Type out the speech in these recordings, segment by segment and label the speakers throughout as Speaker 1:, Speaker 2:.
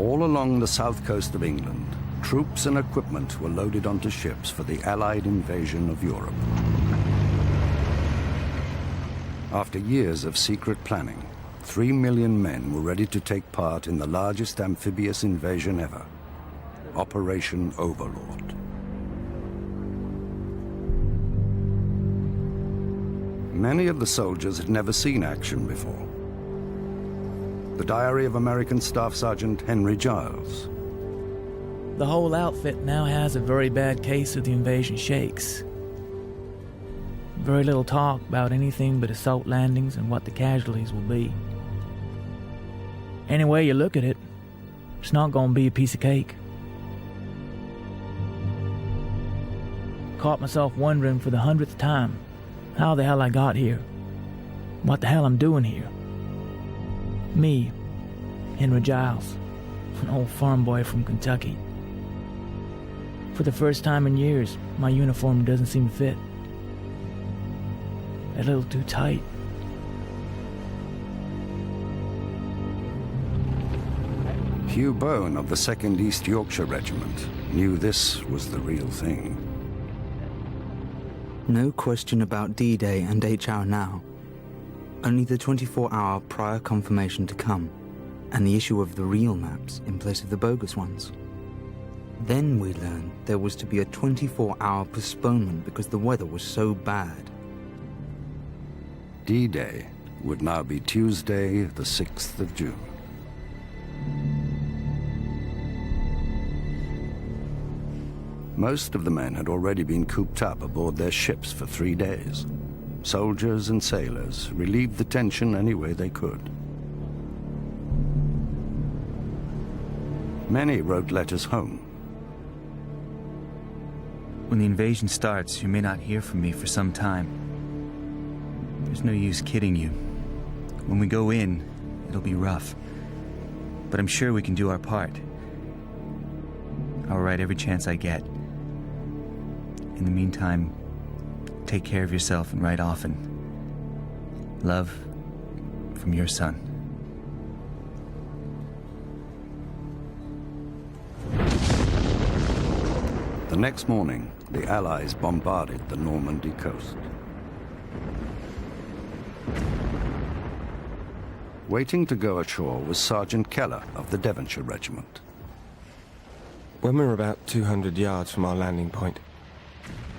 Speaker 1: All along the south coast of England, troops and equipment were loaded onto ships for the Allied invasion of Europe. After years of secret planning, 3 million men were ready to take part in the largest amphibious invasion ever, Operation Overlord. Many of the soldiers had never seen action before. The diary of American Staff Sergeant Henry Giles.
Speaker 2: The whole outfit now has a very bad case of the invasion shakes. Very little talk about anything but assault landings and what the casualties will be. Any way you look at it, it's not gonna be a piece of cake. Caught myself wondering for the 100th time how the hell I got here. What the hell I'm doing here. Me, Henry Giles, an old farm boy from Kentucky. For the first time in years, my uniform doesn't seem to fit. A little too tight.
Speaker 1: Hugh Bone of the 2nd East Yorkshire Regiment knew this was the real thing.
Speaker 3: No question about D-Day and H-Hour now. Only the 24-hour prior confirmation to come, and the issue of the real maps in place of the bogus ones. Then we learned there was to be a 24-hour postponement because the weather was so bad.
Speaker 1: D-Day would now be Tuesday, the 6th of June. Most of the men had already been cooped up aboard their ships for 3 days. Soldiers and sailors relieved the tension any way they could. Many wrote letters home.
Speaker 4: When the invasion starts, you may not hear from me for some time. There's no use kidding you. When we go in, it'll be rough. But I'm sure we can do our part. I'll write every chance I get. In the meantime, take care of yourself and write often. Love, from your son.
Speaker 1: The next morning, the Allies bombarded the Normandy coast. Waiting to go ashore was Sergeant Keller of the Devonshire Regiment.
Speaker 5: When we were about 200 yards from our landing point,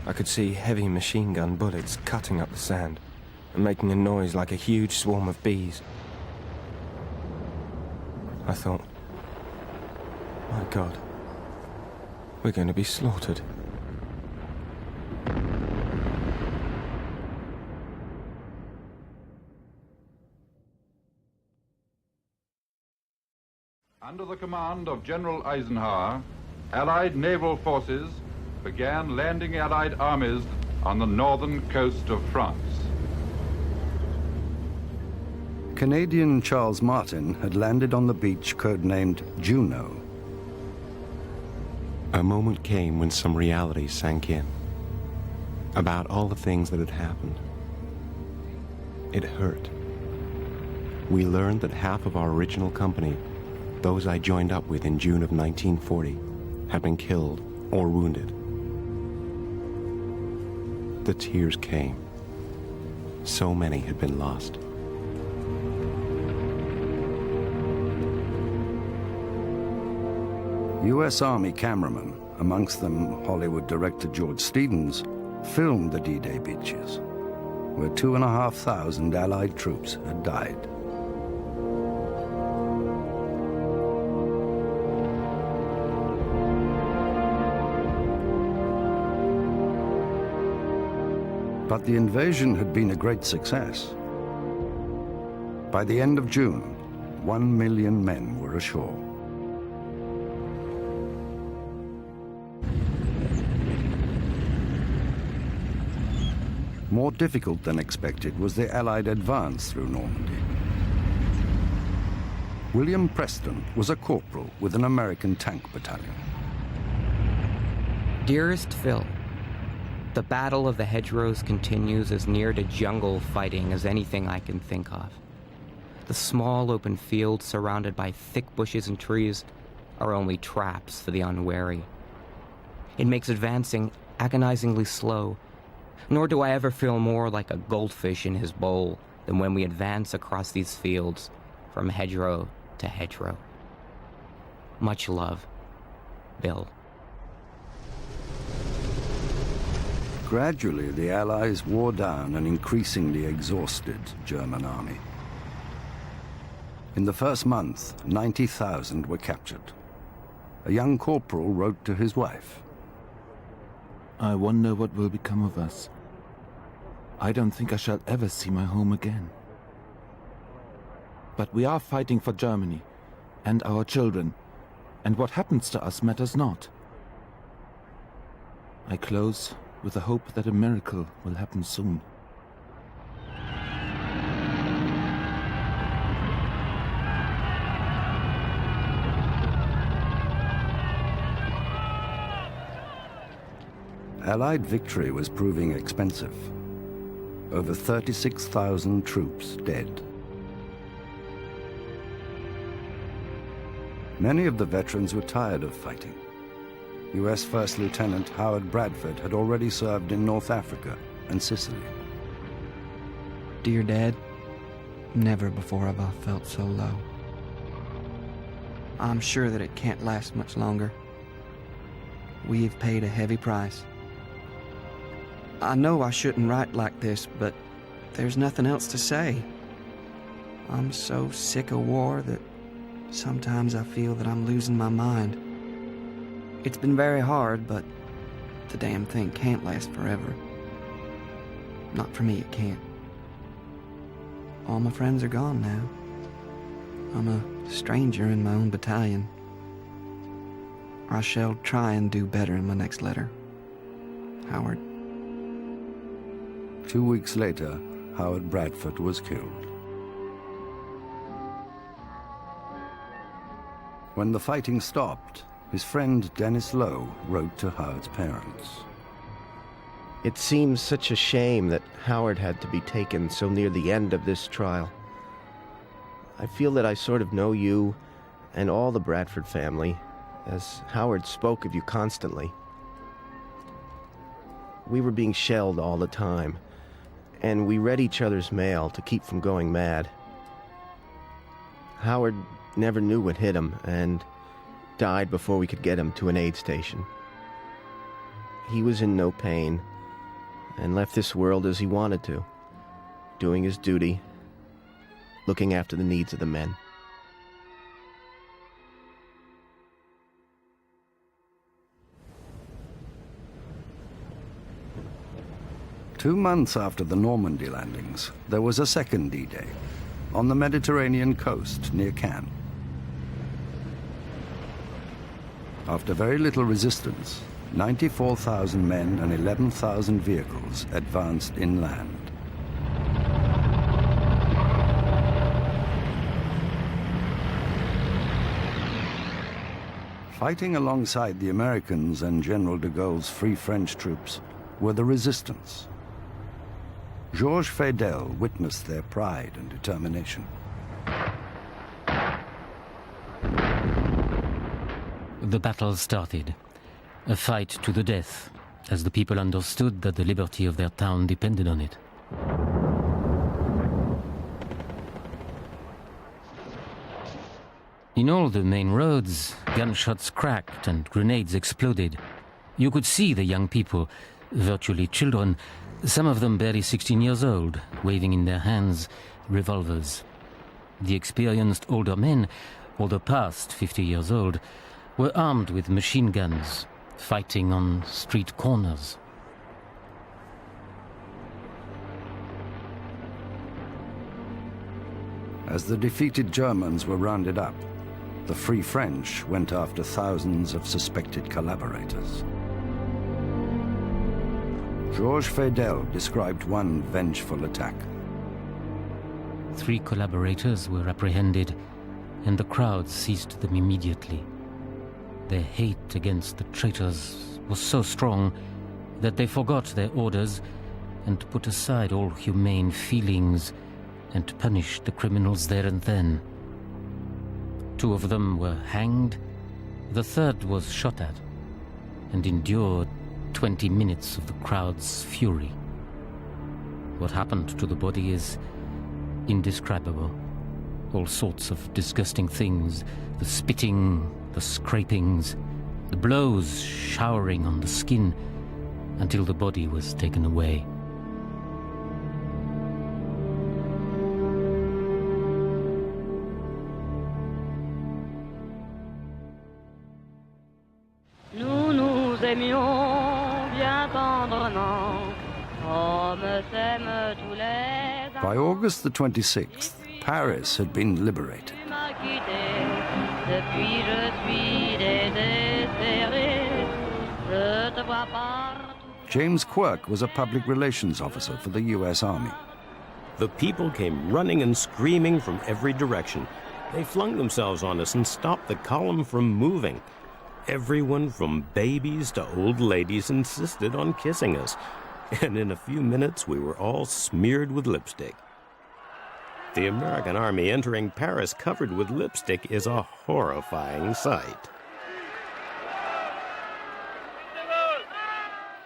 Speaker 5: I could see heavy machine gun bullets cutting up the sand and making a noise like a huge swarm of bees. I thought, my God, we're going to be slaughtered.
Speaker 6: Under the command of General Eisenhower, Allied naval forces began landing Allied armies on the northern coast of France.
Speaker 1: Canadian Charles Martin had landed on the beach codenamed Juno.
Speaker 7: A moment came when some reality sank in about all the things that had happened. It hurt. We learned that half of our original company, those I joined up with in June of 1940, had been killed or wounded. The tears came. So many had been lost.
Speaker 1: U.S. Army cameramen, amongst them Hollywood director George Stevens, filmed the D-Day beaches, where 2,500 Allied troops had died. But the invasion had been a great success. By the end of June, 1 million men were ashore. More difficult than expected was the Allied advance through Normandy. William Preston was a corporal with an American tank battalion.
Speaker 8: Dearest Phil, the Battle of the Hedgerows continues as near to jungle fighting as anything I can think of. The small open fields surrounded by thick bushes and trees are only traps for the unwary. It makes advancing agonizingly slow, nor do I ever feel more like a goldfish in his bowl than when we advance across these fields from hedgerow to hedgerow. Much love, Bill.
Speaker 1: Gradually, the Allies wore down an increasingly exhausted German army. In the first month, 90,000 were captured. A young corporal wrote to his wife.
Speaker 9: I wonder what will become of us. I don't think I shall ever see my home again. But we are fighting for Germany and our children, and what happens to us matters not. I close with the hope that a miracle will happen soon.
Speaker 1: Allied victory was proving expensive. Over 36,000 troops dead. Many of the veterans were tired of fighting. U.S. First Lieutenant Howard Bradford had already served in North Africa and Sicily.
Speaker 3: Dear Dad, never before have I felt so low. I'm sure that it can't last much longer. We have paid a heavy price. I know I shouldn't write like this, but there's nothing else to say. I'm so sick of war that sometimes I feel that I'm losing my mind. It's been very hard, but the damn thing can't last forever. Not for me, it can't. All my friends are gone now. I'm a stranger in my own battalion. I shall try and do better in my next letter. Howard.
Speaker 1: 2 weeks later, Howard Bradford was killed. When the fighting stopped, his friend Dennis Lowe wrote to Howard's parents.
Speaker 7: It seems such a shame that Howard had to be taken so near the end of this trial. I feel that I sort of know you and all the Bradford family, as Howard spoke of you constantly. We were being shelled all the time, and we read each other's mail to keep from going mad. Howard never knew what hit him, and died before we could get him to an aid station. He was in no pain, and left this world as he wanted to, doing his duty, looking after the needs of the men.
Speaker 1: Two months after the Normandy landings, there was a second D-Day on the Mediterranean coast near Cannes. After very little resistance, 94,000 men and 11,000 vehicles advanced inland. Fighting alongside the Americans and General de Gaulle's Free French troops were the resistance. Georges Fedel witnessed their pride and determination.
Speaker 10: The battle started. A fight to the death, as the people understood that the liberty of their town depended on it. In all the main roads, gunshots cracked and grenades exploded. You could see the young people, virtually children, some of them barely 16 years old, waving in their hands revolvers. The experienced older men, although past 50 years old, were armed with machine guns, fighting on street corners.
Speaker 1: As the defeated Germans were rounded up, the Free French went after thousands of suspected collaborators. Georges Fedel described one vengeful attack.
Speaker 10: 3 collaborators were apprehended, and the crowd seized them immediately. Their hate against the traitors was so strong that they forgot their orders and put aside all humane feelings and punished the criminals there and then. 2 of them were hanged, The third was shot at and endured 20 minutes of the crowd's fury. What happened to the body is indescribable. All sorts of disgusting things, the spitting, the scrapings, the blows showering on the skin until the body was taken away.
Speaker 11: Nous nous aimions bien tendrement, comme s'aiment tous les
Speaker 1: By August the 26th, Paris had been liberated.
Speaker 11: Tu m'as quitté, depuis je suis désespéré, je te vois partout.
Speaker 1: James Quirk was a public relations officer for the U.S. Army.
Speaker 12: The people came running and screaming from every direction. They flung themselves on us and stopped the column from moving. Everyone from babies to old ladies insisted on kissing us. And in a few minutes, we were all smeared with lipstick. The American army entering Paris covered with lipstick is a horrifying sight.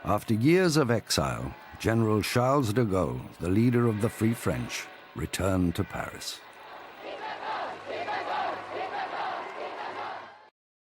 Speaker 1: After years of exile, General Charles de Gaulle, the leader of the Free French, returned to Paris.